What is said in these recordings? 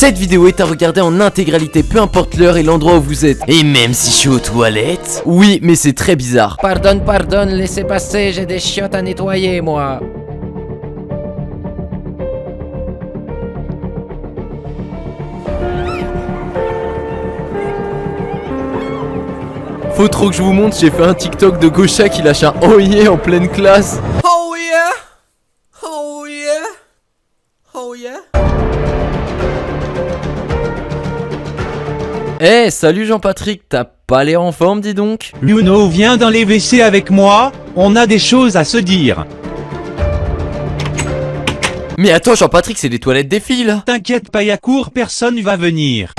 Cette vidéo est à regarder en intégralité, peu importe l'heure et l'endroit où vous êtes. Et même si je suis aux toilettes. Oui, mais c'est très bizarre. Pardonne, laissez passer, j'ai des chiottes à nettoyer, moi. Faut trop que je vous montre, j'ai fait un TikTok de Gaucha qui lâche un oh yeah en pleine classe. Oh yeah, oh yeah, oh yeah. Eh, salut Jean-Patrick, t'as pas l'air en forme, dis donc. Luno, viens dans les WC avec moi, on a des choses à se dire. Mais attends Jean-Patrick, c'est des toilettes des filles là. T'inquiète pas, y'a court, personne va venir.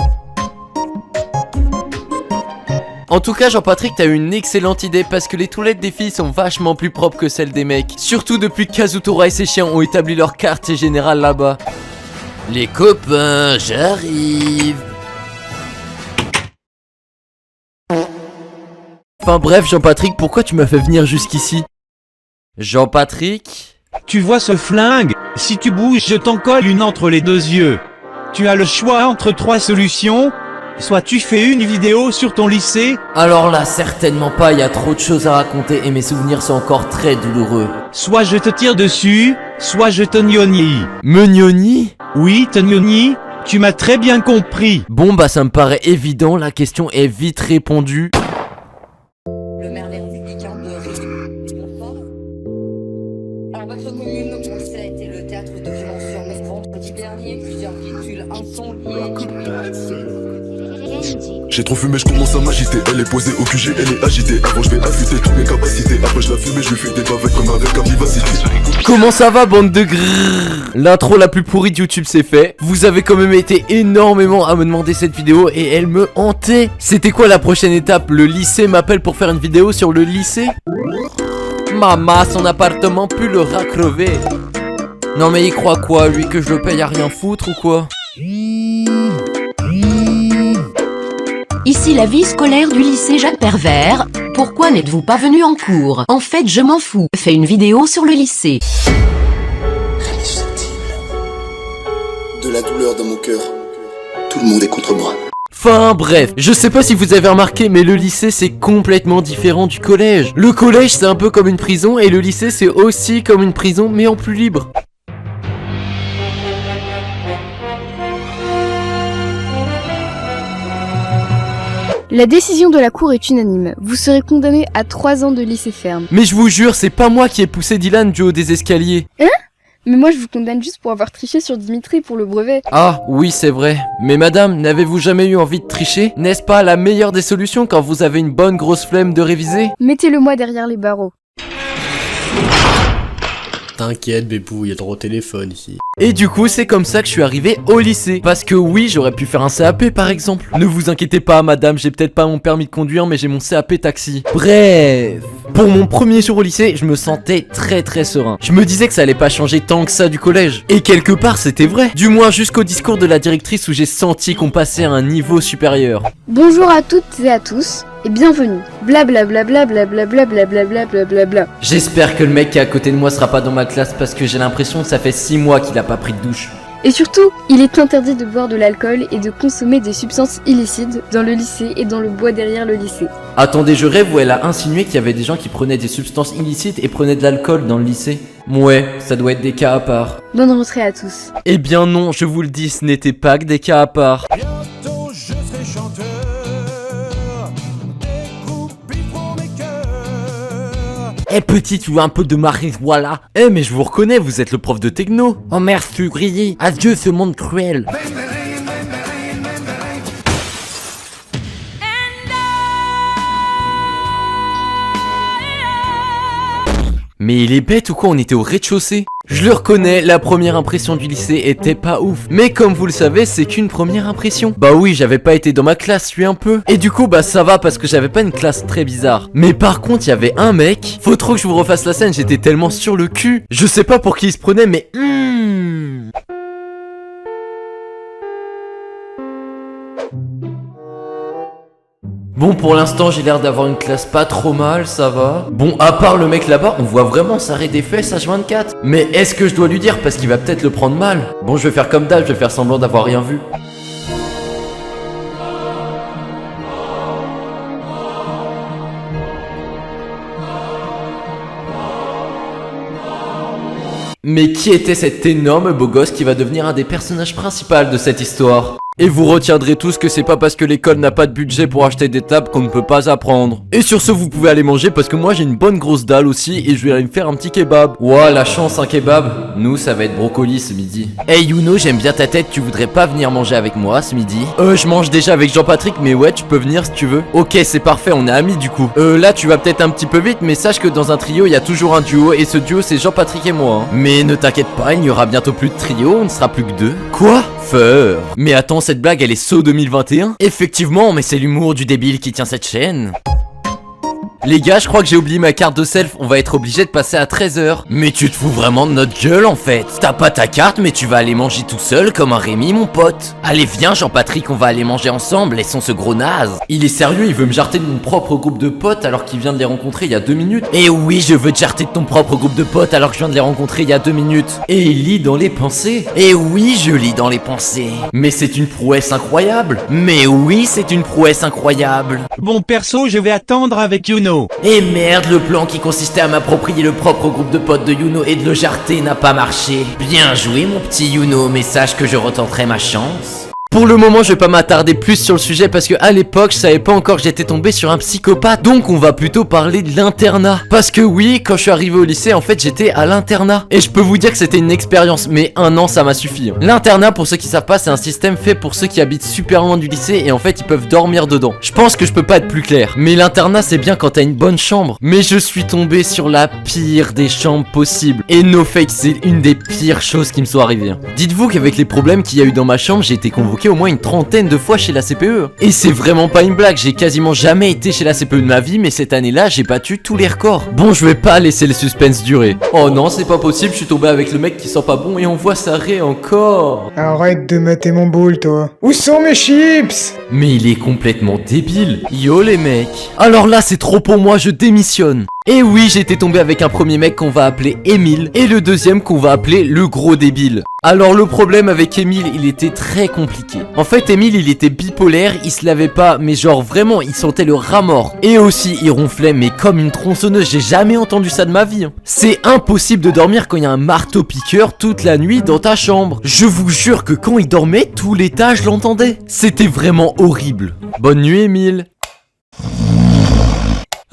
En tout cas Jean-Patrick, t'as eu une excellente idée parce que les toilettes des filles sont vachement plus propres que celles des mecs. Surtout depuis que Kazutora et ses chiens ont établi leur quartier général là-bas. Les copains, j'arrive. Enfin bref Jean-Patrick, pourquoi tu m'as fait venir jusqu'ici? Jean-Patrick? Tu vois ce flingue? Si tu bouges, je t'en colle une entre les deux yeux. Tu as le choix entre trois solutions. Soit tu fais une vidéo sur ton lycée. Alors là, certainement pas, il y a trop de choses à raconter et mes souvenirs sont encore très douloureux. Soit je te tire dessus, soit je te gnognie. Me gnognie? Oui, te gnognie, tu m'as très bien compris. Bon bah ça me paraît évident, la question est vite répondue. Le maire Les Républicains de Bonsoir. Alors votre commune, on le sait, a été le théâtre de violences urbaines vendredi dernier. Plusieurs véhicules incendiés. J'ai trop fumé, je commence à m'agiter. Elle est posée au QG, elle est agitée. Avant je vais affûter toutes mes capacités. Après je la fume et je lui fais des bavettes comme avec la vivacité. Comment ça va bande de grrrr? L'intro la plus pourrie de YouTube c'est fait. Vous avez quand même été énormément à me demander cette vidéo et elle me hantait. C'était quoi la prochaine étape? Le lycée m'appelle pour faire une vidéo sur le lycée? Maman, son appartement pue le rat crevé. Non mais il croit quoi lui, que je le paye à rien foutre ou quoi? Ici la vie scolaire du lycée Jacques Pervers. Pourquoi n'êtes-vous pas venu en cours? En fait, je m'en fous. Fais une vidéo sur le lycée. Rien n'est susceptible. De la douleur dans mon cœur. Tout le monde est contre moi. Enfin bref, je sais pas si vous avez remarqué mais le lycée c'est complètement différent du collège. Le collège c'est un peu comme une prison et le lycée c'est aussi comme une prison mais en plus libre. La décision de la cour est unanime. Vous serez condamné à 3 ans de lycée ferme. Mais je vous jure, c'est pas moi qui ai poussé Dylan du haut des escaliers. Hein? Mais moi je vous condamne juste pour avoir triché sur Dimitri pour le brevet. Ah, oui c'est vrai. Mais madame, n'avez-vous jamais eu envie de tricher? N'est-ce pas la meilleure des solutions quand vous avez une bonne grosse flemme de réviser? Mettez-le moi derrière les barreaux. T'inquiète Bépou, il y a trop de téléphone ici. Et du coup, c'est comme ça que je suis arrivé au lycée. Parce que oui, j'aurais pu faire un CAP par exemple. Ne vous inquiétez pas madame, j'ai peut-être pas mon permis de conduire mais j'ai mon CAP taxi. Bref, pour mon premier jour au lycée, je me sentais très serein. Je me disais que ça allait pas changer tant que ça du collège. Et quelque part, c'était vrai. Du moins jusqu'au discours de la directrice où j'ai senti qu'on passait à un niveau supérieur. Bonjour à toutes et à tous et bienvenue. Blablabla. J'espère que le mec qui est à côté de moi sera pas dans ma classe parce que j'ai l'impression que ça fait 6 mois qu'il a pas pris de douche. Et surtout, il est interdit de boire de l'alcool et de consommer des substances illicites dans le lycée et dans le bois derrière le lycée. Attendez, je rêve ou elle a insinué qu'il y avait des gens qui prenaient des substances illicites et prenaient de l'alcool dans le lycée? Ouais, ça doit être des cas à part. Bonne rentrée à tous. Eh bien non, je vous le dis, ce n'était pas que des cas à part. Bientôt je serai chanteur, des groupies feront mes cœurs. Eh petit, tu veux un peu de Marie, voilà. Eh mais je vous reconnais, vous êtes le prof de techno. Oh merci, grillé. Adieu ce monde cruel. Mais il est bête ou quoi, on était au rez-de-chaussée? Je le reconnais, la première impression du lycée était pas ouf. Mais comme vous le savez, c'est qu'une première impression. Bah oui, j'avais pas été dans ma classe, lui un peu. Et du coup, bah ça va parce que j'avais pas une classe très bizarre. Mais par contre, il y avait un mec. Faut trop que je vous refasse la scène, j'étais tellement sur le cul. Je sais pas pour qui il se prenait, mais Bon, pour l'instant, j'ai l'air d'avoir une classe pas trop mal, ça va. Bon, à part le mec là-bas, on voit vraiment s'arrêter des fesses H24. Mais est-ce que je dois lui dire parce qu'il va peut-être le prendre mal? Bon, je vais faire comme d'hab, je vais faire semblant d'avoir rien vu. Mais qui était cet énorme beau gosse qui va devenir un des personnages principaux de cette histoire? Et vous retiendrez tous que c'est pas parce que l'école n'a pas de budget pour acheter des tables qu'on ne peut pas apprendre. Et sur ce, vous pouvez aller manger parce que moi j'ai une bonne grosse dalle aussi et je vais aller me faire un petit kebab. Ouah, la chance, un kebab. Nous, ça va être brocoli ce midi. Hey Youno, j'aime bien ta tête, tu voudrais pas venir manger avec moi ce midi? Je mange déjà avec Jean-Patrick, mais ouais, tu peux venir si tu veux. Ok, c'est parfait, on est amis du coup. Là, tu vas peut-être un petit peu vite, mais sache que dans un trio, il y a toujours un duo et ce duo, c'est Jean-Patrick et moi. Hein. Mais ne t'inquiète pas, il n'y aura bientôt plus de trio, on ne sera plus que deux. Quoi? Feur. Mais attends, cette blague elle est saut 2021? Effectivement, mais c'est l'humour du débile qui tient cette chaîne. Les gars, je crois que j'ai oublié ma carte de self, on va être obligé de passer à 13h. Mais tu te fous vraiment de notre gueule en fait. T'as pas ta carte mais tu vas aller manger tout seul comme un Rémi mon pote. Allez viens Jean-Patrick, on va aller manger ensemble, laissons ce gros naze. Il est sérieux, il veut me jarter de mon propre groupe de potes alors qu'il vient de les rencontrer il y a 2 minutes. Et oui, je veux te jarter de ton propre groupe de potes alors que je viens de les rencontrer il y a 2 minutes. Et il lit dans les pensées. Et oui, je lis dans les pensées. Mais c'est une prouesse incroyable. Mais oui, c'est une prouesse incroyable. Bon perso, je vais attendre avec Youno. Et merde, le plan qui consistait à m'approprier le propre groupe de potes de Youno et de le jarter n'a pas marché. Bien joué mon petit Youno, mais sache que je retenterai ma chance. Pour le moment, je vais pas m'attarder plus sur le sujet parce que à l'époque, je savais pas encore que j'étais tombé sur un psychopathe. Donc on va plutôt parler de l'internat. Parce que oui, quand je suis arrivé au lycée, en fait, j'étais à l'internat. Et je peux vous dire que c'était une expérience, mais 1 an, ça m'a suffi. Hein. L'internat, pour ceux qui savent pas, c'est un système fait pour ceux qui habitent super loin du lycée et en fait, ils peuvent dormir dedans. Je pense que je peux pas être plus clair. Mais l'internat, c'est bien quand t'as une bonne chambre. Mais je suis tombé sur la pire des chambres possibles. Et no fake, c'est une des pires choses qui me sont arrivées. Hein. Dites-vous qu'avec les problèmes qu'il y a eu dans ma chambre, j'ai été convoqué au moins une 30aine de fois chez la CPE. Et c'est vraiment pas une blague, j'ai quasiment jamais été chez la CPE de ma vie, mais cette année-là, j'ai battu tous les records. Bon, je vais pas laisser le suspense durer. Oh non, c'est pas possible, je suis tombé avec le mec qui sent pas bon et on voit ça encore. Arrête de mater mon boule, toi. Où sont mes chips? Mais il est complètement débile. Yo les mecs. Alors là, c'est trop pour moi, je démissionne. Et oui, j'ai été tombé avec un premier mec qu'on va appeler Émile et le deuxième qu'on va appeler le gros débile. Alors le problème avec Émile, il était très compliqué. En fait, Émile, il était bipolaire, il se lavait pas, mais genre vraiment, il sentait le rat mort. Et aussi, il ronflait, mais comme une tronçonneuse, j'ai jamais entendu ça de ma vie. Hein. C'est impossible de dormir quand il y a un marteau-piqueur toute la nuit dans ta chambre. Je vous jure que quand il dormait, tout l'étage l'entendait. C'était vraiment horrible. Bonne nuit, Émile.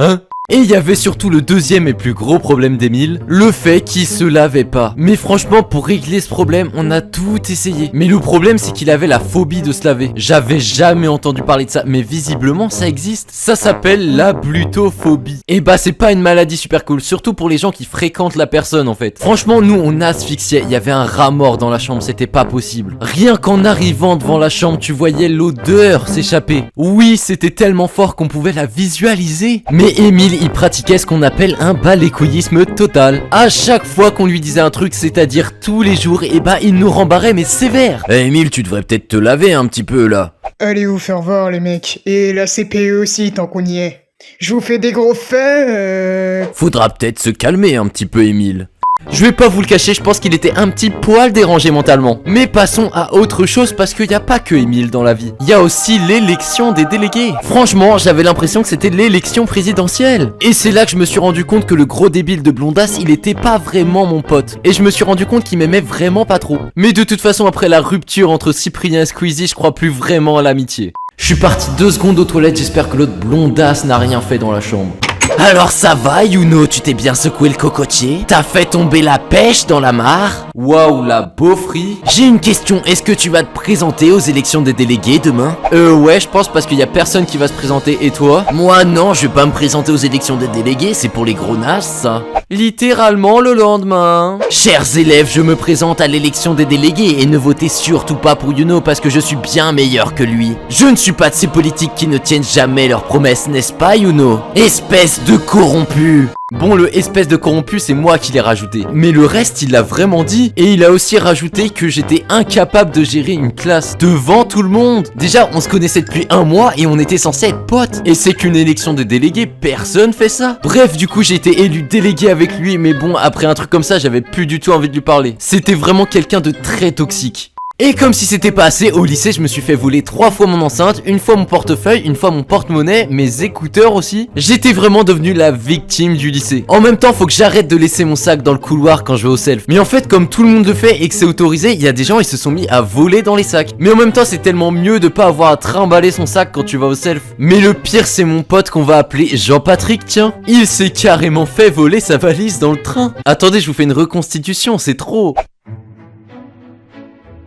Hein? Et il y avait surtout le deuxième et plus gros problème d'Émile, le fait qu'il se lavait pas. Mais franchement, pour régler ce problème, on a tout essayé. Mais le problème, c'est qu'il avait la phobie de se laver. J'avais jamais entendu parler de ça, mais visiblement, ça existe. Ça s'appelle la blutophobie. Et bah, c'est pas une maladie super cool, surtout pour les gens qui fréquentent la personne, en fait. Franchement, nous, on asphyxiait. Il y avait un rat mort dans la chambre, c'était pas possible. Rien qu'en arrivant devant la chambre, tu voyais l'odeur s'échapper. Oui, c'était tellement fort qu'on pouvait la visualiser. Mais Émile, il pratiquait ce qu'on appelle un balécoïsme total. À chaque fois qu'on lui disait un truc, c'est-à-dire tous les jours, et bah il nous rembarrait mais sévère. Émile, tu devrais peut-être te laver un petit peu là. Allez vous faire voir les mecs, et la CPE aussi tant qu'on y est. Je vous fais des gros faits. Faudra peut-être se calmer un petit peu, Émile. Je vais pas vous le cacher, je pense qu'il était un petit poil dérangé mentalement. Mais passons à autre chose parce qu'il n'y a pas que Émile dans la vie. Il y a aussi l'élection des délégués. Franchement, j'avais l'impression que c'était l'élection présidentielle. Et c'est là que je me suis rendu compte que le gros débile de Blondas, il était pas vraiment mon pote. Et je me suis rendu compte qu'il m'aimait vraiment pas trop. Mais de toute façon, après la rupture entre Cyprien et Squeezie, je crois plus vraiment à l'amitié. Je suis parti 2 secondes aux toilettes, j'espère que l'autre Blondas n'a rien fait dans la chambre. Alors ça va, Youno, tu t'es bien secoué le cocotier? T'as fait tomber la pêche dans la mare? Waouh, la beaufrie. J'ai une question, est-ce que tu vas te présenter aux élections des délégués demain? Ouais, je pense parce qu'il y a personne qui va se présenter, et toi? Moi non, je vais pas me présenter aux élections des délégués, c'est pour les gros nazes, ça. Littéralement le lendemain. Chers élèves, je me présente à l'élection des délégués et ne votez surtout pas pour Youno parce que je suis bien meilleur que lui. Je ne suis pas de ces politiques qui ne tiennent jamais leurs promesses, n'est-ce pas, Youno? Espèce de corrompu. Bon, le espèce de corrompu, c'est moi qui l'ai rajouté. Mais le reste, il l'a vraiment dit. Et il a aussi rajouté que j'étais incapable de gérer une classe devant tout le monde. Déjà, on se connaissait depuis 1 mois et on était censé être potes. Et c'est qu'une élection de délégués, personne fait ça. Bref, du coup, j'ai été élu délégué avec lui. Mais bon, après un truc comme ça, j'avais plus du tout envie de lui parler. C'était vraiment quelqu'un de très toxique. Et comme si c'était pas assez, au lycée je me suis fait voler 3 fois mon enceinte, une fois mon portefeuille, une fois mon porte-monnaie, mes écouteurs aussi. J'étais vraiment devenu la victime du lycée. En même temps faut que j'arrête de laisser mon sac dans le couloir quand je vais au self. Mais en fait comme tout le monde le fait et que c'est autorisé, il y a des gens ils se sont mis à voler dans les sacs. Mais en même temps c'est tellement mieux de pas avoir à trimballer son sac quand tu vas au self. Mais le pire c'est mon pote qu'on va appeler Jean-Patrick, tiens. Il s'est carrément fait voler sa valise dans le train. Attendez, je vous fais une reconstitution, c'est trop.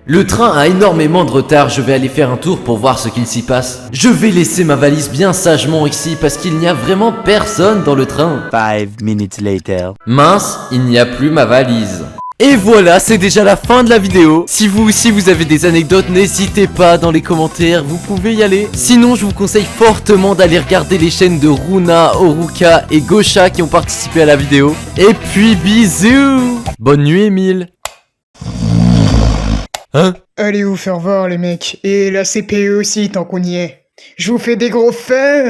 Le train a énormément de retard, je vais aller faire un tour pour voir ce qu'il s'y passe. Je vais laisser ma valise bien sagement ici parce qu'il n'y a vraiment personne dans le train. 5 minutes later. Mince, il n'y a plus ma valise. Et voilà, c'est déjà la fin de la vidéo. Si vous aussi vous avez des anecdotes, n'hésitez pas dans les commentaires, vous pouvez y aller. Sinon, je vous conseille fortement d'aller regarder les chaînes de Runa, Oruka et Gosha qui ont participé à la vidéo. Et puis bisous. Bonne nuit Emile. Hein? Allez vous faire voir les mecs, et la CPE aussi tant qu'on y est. Je vous fais des gros faits.